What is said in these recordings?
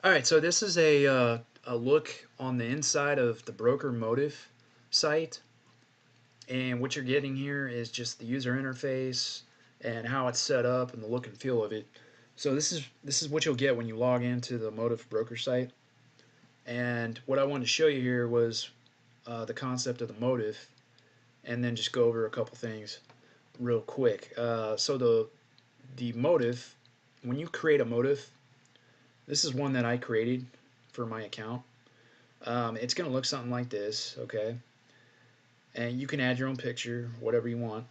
All right, so this is a look on the inside of the broker Motif site, and what you're getting here is just the user interface and how it's set up and the look and feel of it. So this is what you'll get when you log into the Motif broker site. And what I wanted to show you here was the concept of the Motif, and then just go over a couple things real quick. So the Motif, when you create a Motif, this is one that I created for my account. It's going to look something like this, okay? And you can add your own picture, whatever you want.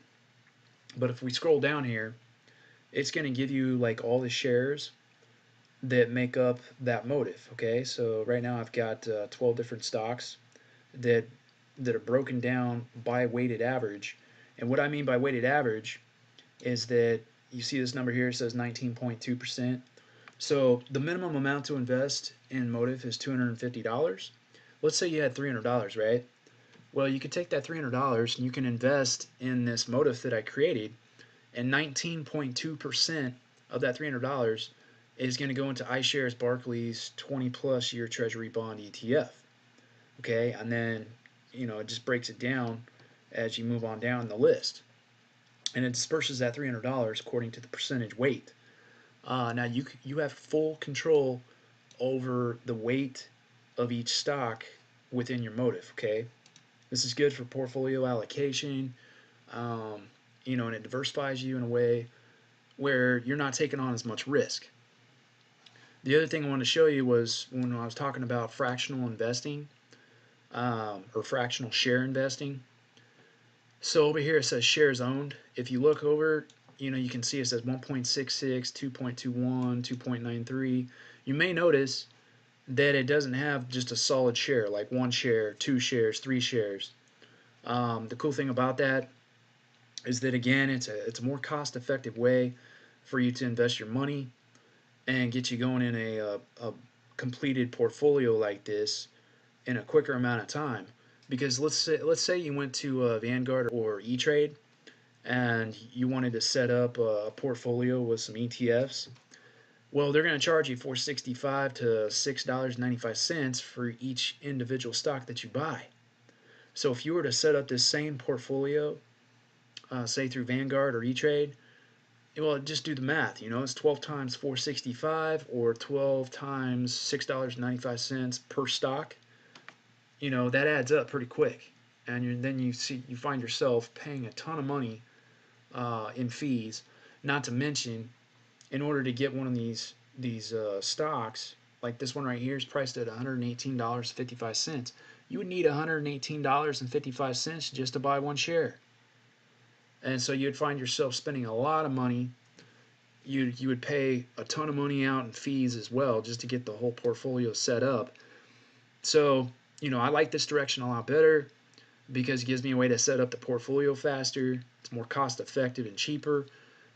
But if we scroll down here, it's going to give you like all the shares that make up that Motif, okay? So right now I've got 12 different stocks that are broken down by weighted average. And what I mean by weighted average is that you see this number here says 19.2%. So the minimum amount to invest in Motif is $250. Let's say you had $300, right? Well, you could take that $300 and you can invest in this Motif that I created, and 19.2% of that $300 is going to go into iShares Barclays 20 plus year Treasury bond ETF. Okay, and then it just breaks it down as you move on down the list, and it disperses that $300 according to the percentage weight. Now you have full control over the weight of each stock within your Motif. Okay, this is good for portfolio allocation, um, and it diversifies you in a way where you're not taking on as much risk. The other thing I wanted to show you was when I was talking about fractional investing, or fractional share investing. So over here it says shares owned. If you look over, you can see it says 1.66, 2.21, 2.93. You may notice that it doesn't have just a solid share, like one share, two shares, three shares. The cool thing about that is that, again, it's a more cost-effective way for you to invest your money and get you going in a completed portfolio like this in a quicker amount of time. Because let's say you went to Vanguard or E-Trade and you wanted to set up a portfolio with some ETFs. Well, they're going to charge you $4.65 to $6.95 for each individual stock that you buy. So if you were to set up this same portfolio, say through Vanguard or E-Trade, well, just do the math. It's 12 times 465 or 12 times $6.95 per stock. That adds up pretty quick, and then you find yourself paying a ton of money in fees. Not to mention, in order to get one of these stocks, like this one right here is priced at $118.55. You would need $118.55 just to buy one share, and so you'd find yourself spending a lot of money. You would pay a ton of money out in fees as well just to get the whole portfolio set up. So I like this direction a lot better because it gives me a way to set up the portfolio faster. It's more cost effective and cheaper.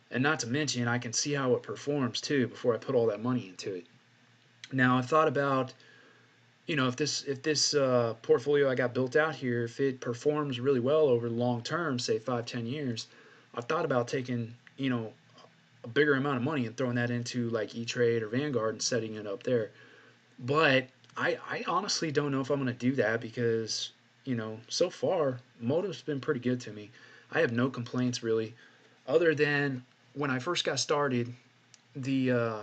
And not to mention, I can see how it performs too before I put all that money into it. Now, I've thought about, if this portfolio I got built out here, if it performs really well over the long term, say 5, 10 years, I've thought about taking, a bigger amount of money and throwing that into like E-Trade or Vanguard and setting it up there. But I honestly don't know if I'm going to do that because, so far, Motiv's been pretty good to me. I have no complaints really, other than when I first got started, the uh,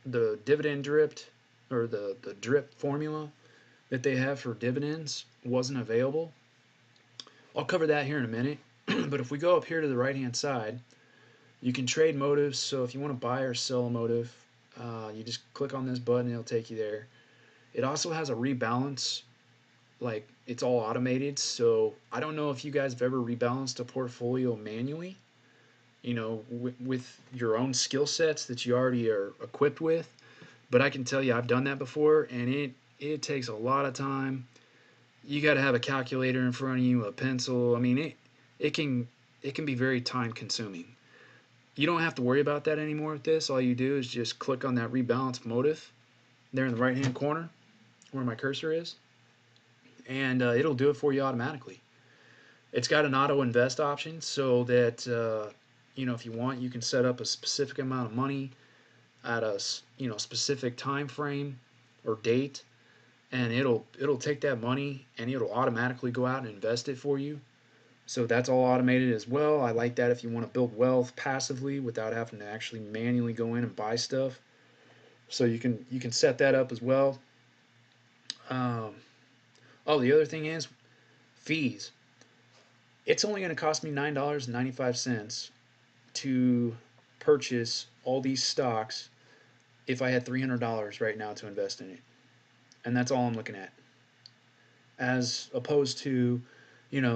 the dividend dripped, or the drip formula that they have for dividends wasn't available. I'll cover that here in a minute. But if we go up here to the right hand side, you can trade motives. So if you want to buy or sell a motive, you just click on this button, it'll take you there. It also has a rebalance, like it's all automated. So I don't know if you guys have ever rebalanced a portfolio manually, with your own skill sets that you already are equipped with. But I can tell you, I've done that before, and it takes a lot of time. You got to have a calculator in front of you, a pencil. I mean, it can it can be very time consuming. You don't have to worry about that anymore with this. All you do is just click on that rebalance motive there in the right hand corner where my cursor is, and it'll do it for you automatically. It's got an auto invest option so that if you want, you can set up a specific amount of money. at a specific time frame or date, and it'll take that money and it'll automatically go out and invest it for you. So that's all automated as well. I like that if you want to build wealth passively without having to actually manually go in and buy stuff. So you can set that up as well. Um, oh, the other thing is fees. It's only going to cost me $9.95 to purchase all these stocks if I had $300 right now to invest in it, and that's all I'm looking at. As opposed to,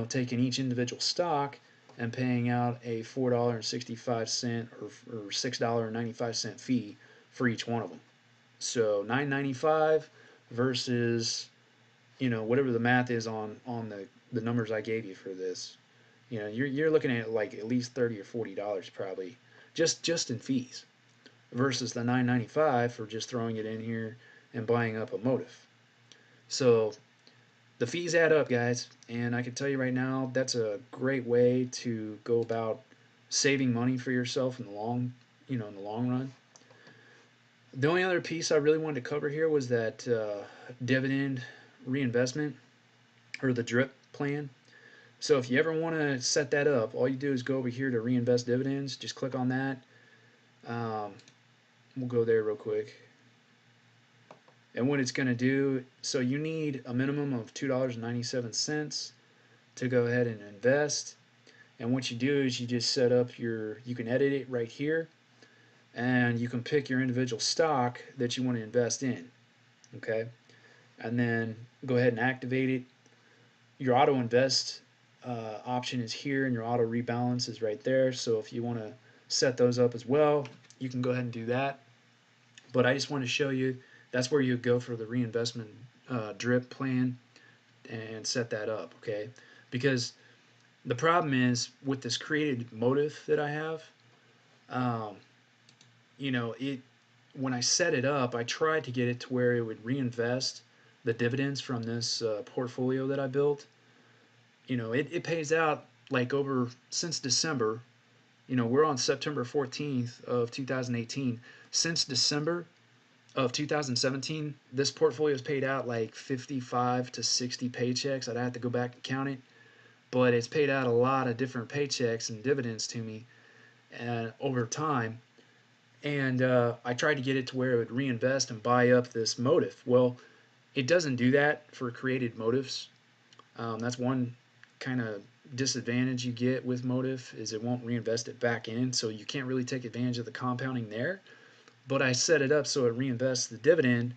taking each individual stock and paying out a $4.65 or $6.95 fee for each one of them. So $9.95 versus whatever the math is on the numbers I gave you for this. You're looking at like at least $30 or $40 probably just in fees versus the $9.95 for just throwing it in here and buying up a motive. So the fees add up, guys, and I can tell you right now that's a great way to go about saving money for yourself in the long run. The only other piece I really wanted to cover here was that dividend reinvestment or the drip plan. So if you ever want to set that up, all you do is go over here to reinvest dividends. Just click on that. Um, we'll go there real quick. And what it's going to do, so you need a minimum of $2.97 to go ahead and invest. And what you do is you just set up you can edit it right here, and you can pick your individual stock that you want to invest in. Okay, and then go ahead and activate it. Your auto invest option is here, and your auto rebalance is right there. So if you want to set those up as well, you can go ahead and do that. But I just want to show you that's where you go for the reinvestment drip plan and set that up. Okay, because the problem is with this created motive that I have, um, it when I set it up, I tried to get it to where it would reinvest the dividends from this portfolio that I built. It pays out like over since December. We're on September 14th of 2018. Since December of 2017, this portfolio has paid out like 55 to 60 paychecks. I'd have to go back and count it, but it's paid out a lot of different paychecks and dividends to me and over time. And I tried to get it to where it would reinvest and buy up this motive. Well, it doesn't do that for created motives. That's one kind of disadvantage you get with motive is it won't reinvest it back in, so you can't really take advantage of the compounding there. But I set it up so it reinvests the dividend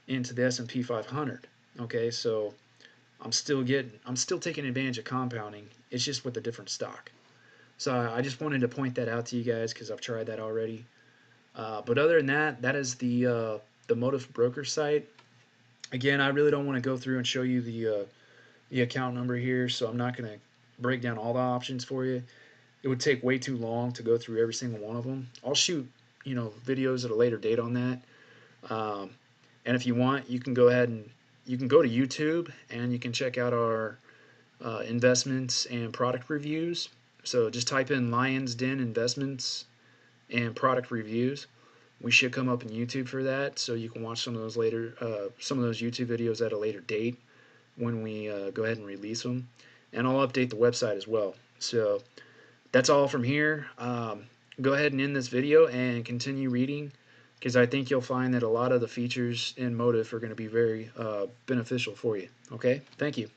into the S&P 500. Okay, so I'm still taking advantage of compounding. It's just with a different stock. So I just wanted to point that out to you guys because I've tried that already. But other than that, that is the Motif Broker site. Again, I really don't want to go through and show you the account number here, so I'm not going to break down all the options for you. It would take way too long to go through every single one of them. I'll shoot videos at a later date on that. And if you want, you can go ahead and you can go to YouTube and you can check out our investments and product reviews. So just type in Lions Den Investments and product reviews. We should come up in YouTube for that, so you can watch some of those YouTube videos at a later date when we go ahead and release them. And I'll update the website as well. So that's all from here. Go ahead and end this video and continue reading because I think you'll find that a lot of the features in Motif are going to be very beneficial for you. Okay, thank you.